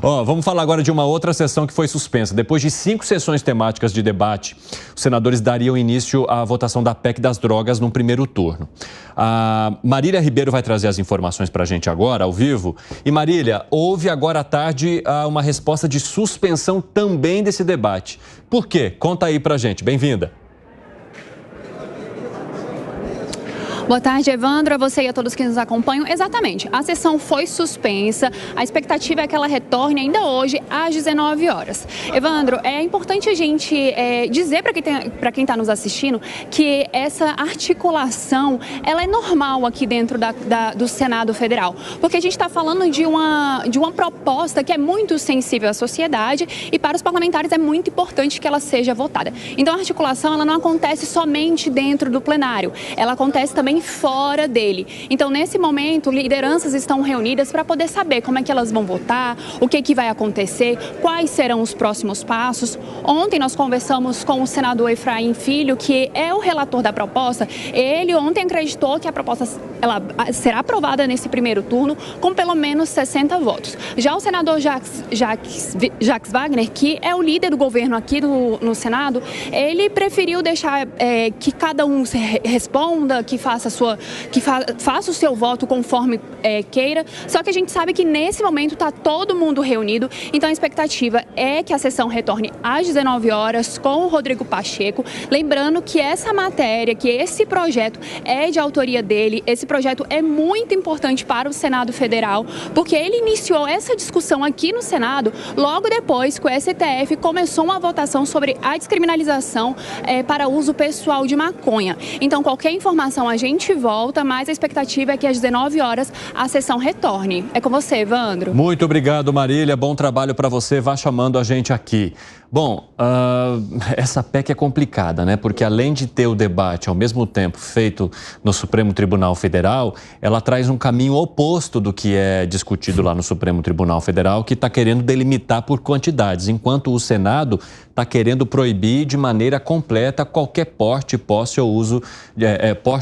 Vamos falar agora de uma outra sessão que foi suspensa. Depois de 5 sessões temáticas de debate, os senadores dariam início à votação da PEC das drogas no primeiro turno. A Marília Ribeiro vai trazer as informações para a gente agora, ao vivo. E Marília, houve agora à tarde uma resposta de suspensão também desse debate. Por quê? Conta aí para a gente. Bem-vinda. Boa tarde, Evandro, a você e a todos que nos acompanham. Exatamente, a sessão foi suspensa, a expectativa é que ela retorne ainda hoje às 19 horas. Evandro, é importante a gente dizer para quem está nos assistindo que essa articulação, ela é normal aqui dentro do Senado Federal, porque a gente está falando de uma proposta que é muito sensível à sociedade e para os parlamentares é muito importante que ela seja votada. Então a articulação, ela não acontece somente dentro do plenário, ela acontece também fora dele. Então, nesse momento, lideranças estão reunidas para poder saber como é que elas vão votar, o que vai acontecer, quais serão os próximos passos. Ontem nós conversamos com o senador Efraim Filho, que é o relator da proposta. Ele ontem acreditou que a proposta ela será aprovada nesse primeiro turno com pelo menos 60 votos. Já o senador Jacques Wagner, que é o líder do governo aqui no Senado, ele preferiu deixar que cada um responda, que faça o seu voto conforme queira. Só que a gente sabe que nesse momento está todo mundo reunido, então a expectativa é que a sessão retorne às 19 horas com o Rodrigo Pacheco. Lembrando que essa matéria, que esse projeto é de autoria dele, esse projeto é muito importante para o Senado Federal, porque ele iniciou essa discussão aqui no Senado logo depois que o STF começou uma votação sobre a descriminalização para uso pessoal de maconha. Então, qualquer informação a gente volta, mas a expectativa é que às 19 horas a sessão retorne. É com você, Evandro. Muito obrigado, Marília. Bom trabalho para você. Vá chamando a gente aqui. Bom, essa PEC é complicada, né? Porque além de ter o debate ao mesmo tempo feito no Supremo Tribunal Federal, ela traz um caminho oposto do que é discutido lá no Supremo Tribunal Federal, que está querendo delimitar por quantidades, enquanto o Senado está querendo proibir de maneira completa qualquer porte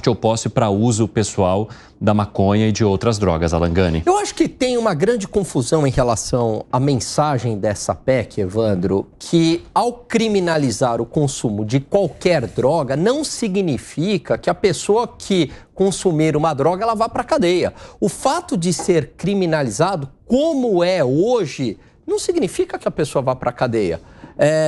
ou posse para uso pessoal da maconha e de outras drogas. Alan Gani. Eu acho que tem uma grande confusão em relação à mensagem dessa PEC, Evandro, que ao criminalizar o consumo de qualquer droga, não significa que a pessoa que consumir uma droga, ela vá para a cadeia. O fato de ser criminalizado, como é hoje, não significa que a pessoa vá para a cadeia.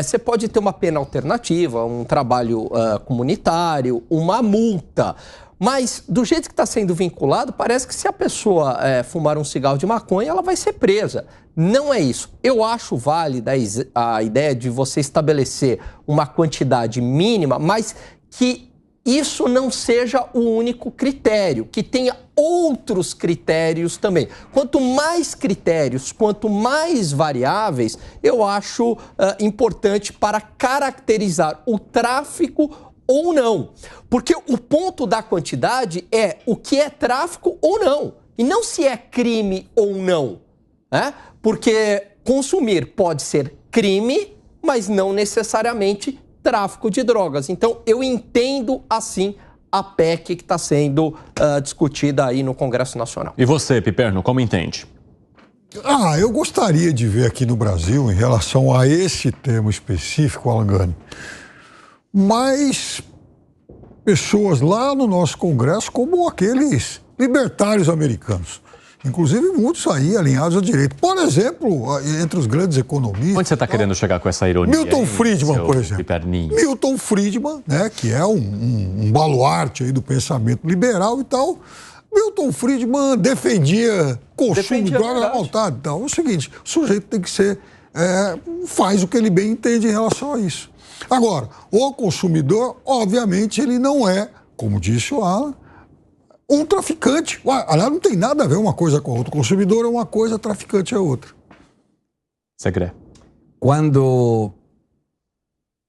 Você pode ter uma pena alternativa, um trabalho comunitário, uma multa. Mas, do jeito que está sendo vinculado, parece que se a pessoa fumar um cigarro de maconha, ela vai ser presa. Não é isso. Eu acho válida a ideia de você estabelecer uma quantidade mínima, mas que isso não seja o único critério, que tenha outros critérios também. Quanto mais critérios, quanto mais variáveis, eu acho importante para caracterizar o tráfico ou não. Porque o ponto da quantidade é o que é tráfico ou não. E não se é crime ou não. Né? Porque consumir pode ser crime, mas não necessariamente tráfico de drogas. Então, eu entendo assim a PEC que está sendo discutida aí no Congresso Nacional. E você, Piperno, como entende? Eu gostaria de ver aqui no Brasil, em relação a esse tema específico, Alan Gani, mais pessoas lá no nosso Congresso como aqueles libertários americanos. Inclusive muitos aí alinhados à direita. Por exemplo, entre os grandes economistas... Onde você está querendo chegar com essa ironia? Milton Friedman, por exemplo. Piperninho. Milton Friedman, né, que é um baluarte aí do pensamento liberal e tal. Milton Friedman defendia consumo de droga à vontade. Então, é o seguinte, o sujeito tem que ser... faz o que ele bem entende em relação a isso. Agora, o consumidor, obviamente, ele não é, como disse o Alan, um traficante. Aliás, não tem nada a ver uma coisa com a outra. O consumidor é uma coisa, traficante é outra. Segredo. Quando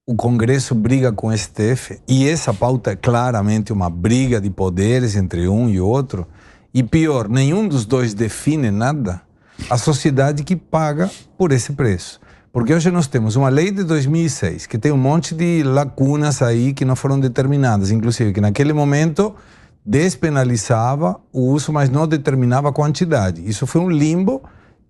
o Congresso briga com o STF, e essa pauta é claramente uma briga de poderes entre um e outro, e pior, nenhum dos dois define nada, a sociedade que paga por esse preço. Porque hoje nós temos uma lei de 2006 que tem um monte de lacunas aí que não foram determinadas, inclusive que naquele momento despenalizava o uso, mas não determinava a quantidade. Isso foi um limbo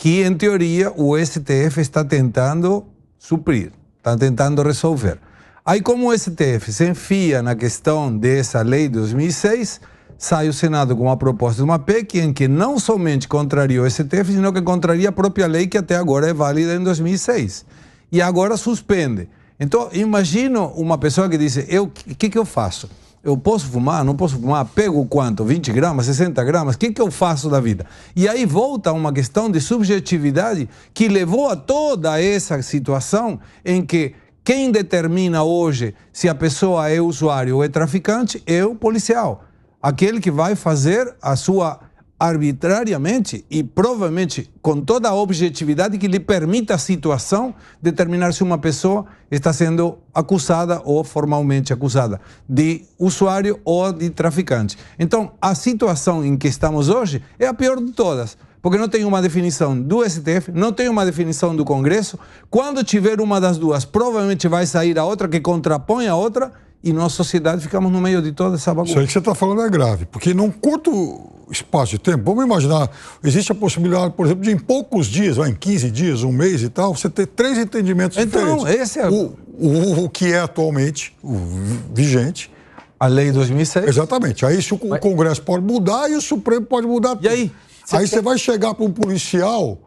que, em teoria, o STF está tentando suprir, está tentando resolver. Aí, como o STF se enfia na questão dessa lei de 2006, sai o Senado com uma proposta de uma PEC em que não somente contraria o STF, sino que contraria a própria lei que até agora é válida em 2006. E agora suspende. Então, imagino uma pessoa que diz, o que eu faço? Eu posso fumar? Não posso fumar? Pego quanto? 20 gramas? 60 gramas? O que eu faço da vida? E aí volta uma questão de subjetividade que levou a toda essa situação em que quem determina hoje se a pessoa é usuário ou é traficante é o policial. Aquele que vai fazer a sua arbitrariamente e provavelmente com toda a objetividade que lhe permita a situação determinar se uma pessoa está sendo acusada ou formalmente acusada de usuário ou de traficante. Então, a situação em que estamos hoje é a pior de todas, porque não tem uma definição do STF, não tem uma definição do Congresso. Quando tiver uma das duas, provavelmente vai sair a outra que contrapõe a outra e nossa sociedade ficamos no meio de toda essa bagunça. Isso aí que você está falando é grave, porque num curto espaço de tempo, vamos imaginar, existe a possibilidade, por exemplo, de em poucos dias, em 15 dias, um mês e tal, você ter 3 entendimentos diferentes. Então, esse é o que é atualmente o vigente. A lei de 2006. Exatamente. Aí se o Congresso pode mudar e o Supremo pode mudar tudo. E aí? Você vai chegar para um policial,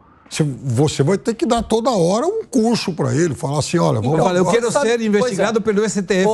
você vai ter que dar toda hora um curso para ele, falar assim, olha... Eu quero ser investigado pelo STF.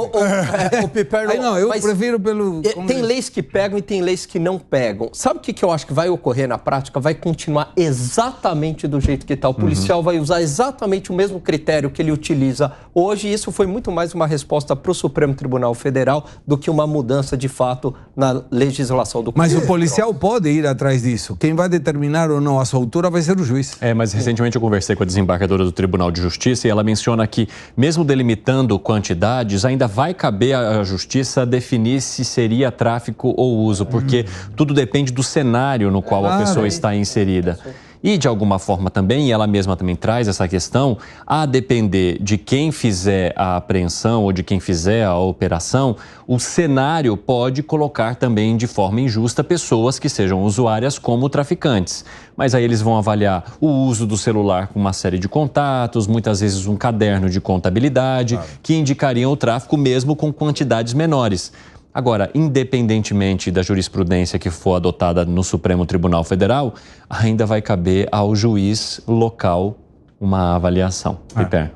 O Piperno, aí não, eu prefiro pelo... Tem leis que pegam e tem leis que não pegam. Sabe o que eu acho que vai ocorrer na prática? Vai continuar exatamente do jeito que está. O policial vai usar exatamente o mesmo critério que ele utiliza hoje. E isso foi muito mais uma resposta para o Supremo Tribunal Federal do que uma mudança de fato na legislação do Congresso. Mas o policial pode ir atrás disso. Quem vai determinar ou não a soltura vai ser o juiz. Mas recentemente eu conversei com a desembargadora do Tribunal de Justiça e ela menciona que, mesmo delimitando quantidades, ainda vai caber à Justiça definir se seria tráfico ou uso, porque tudo depende do cenário no qual a pessoa está inserida. E, de alguma forma também, e ela mesma também traz essa questão, a depender de quem fizer a apreensão ou de quem fizer a operação, o cenário pode colocar também de forma injusta pessoas que sejam usuárias como traficantes. Mas aí eles vão avaliar o uso do celular com uma série de contatos, muitas vezes um caderno de contabilidade, que indicariam o tráfico mesmo com quantidades menores. Agora, independentemente da jurisprudência que for adotada no Supremo Tribunal Federal, ainda vai caber ao juiz local uma avaliação. Piper.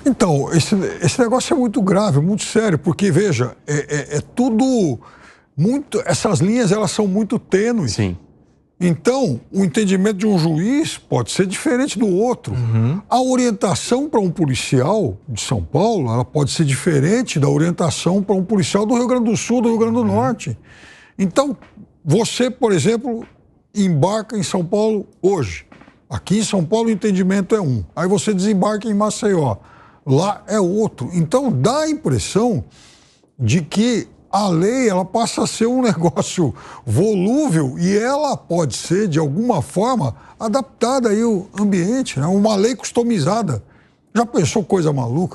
Então, esse negócio é muito grave, muito sério, porque, veja, é tudo muito... Essas linhas, elas são muito tênues. Sim. Então, o entendimento de um juiz pode ser diferente do outro. A orientação para um policial de São Paulo, ela pode ser diferente da orientação para um policial do Rio Grande do Sul, do Rio Grande do Norte. Então, você, por exemplo, embarca em São Paulo hoje. Aqui em São Paulo o entendimento é um. Aí você desembarca em Maceió. Lá é outro. Então, dá a impressão de que a lei, ela passa a ser um negócio volúvel e ela pode ser, de alguma forma, adaptada aí ao ambiente, né? Uma lei customizada. Já pensou coisa maluca?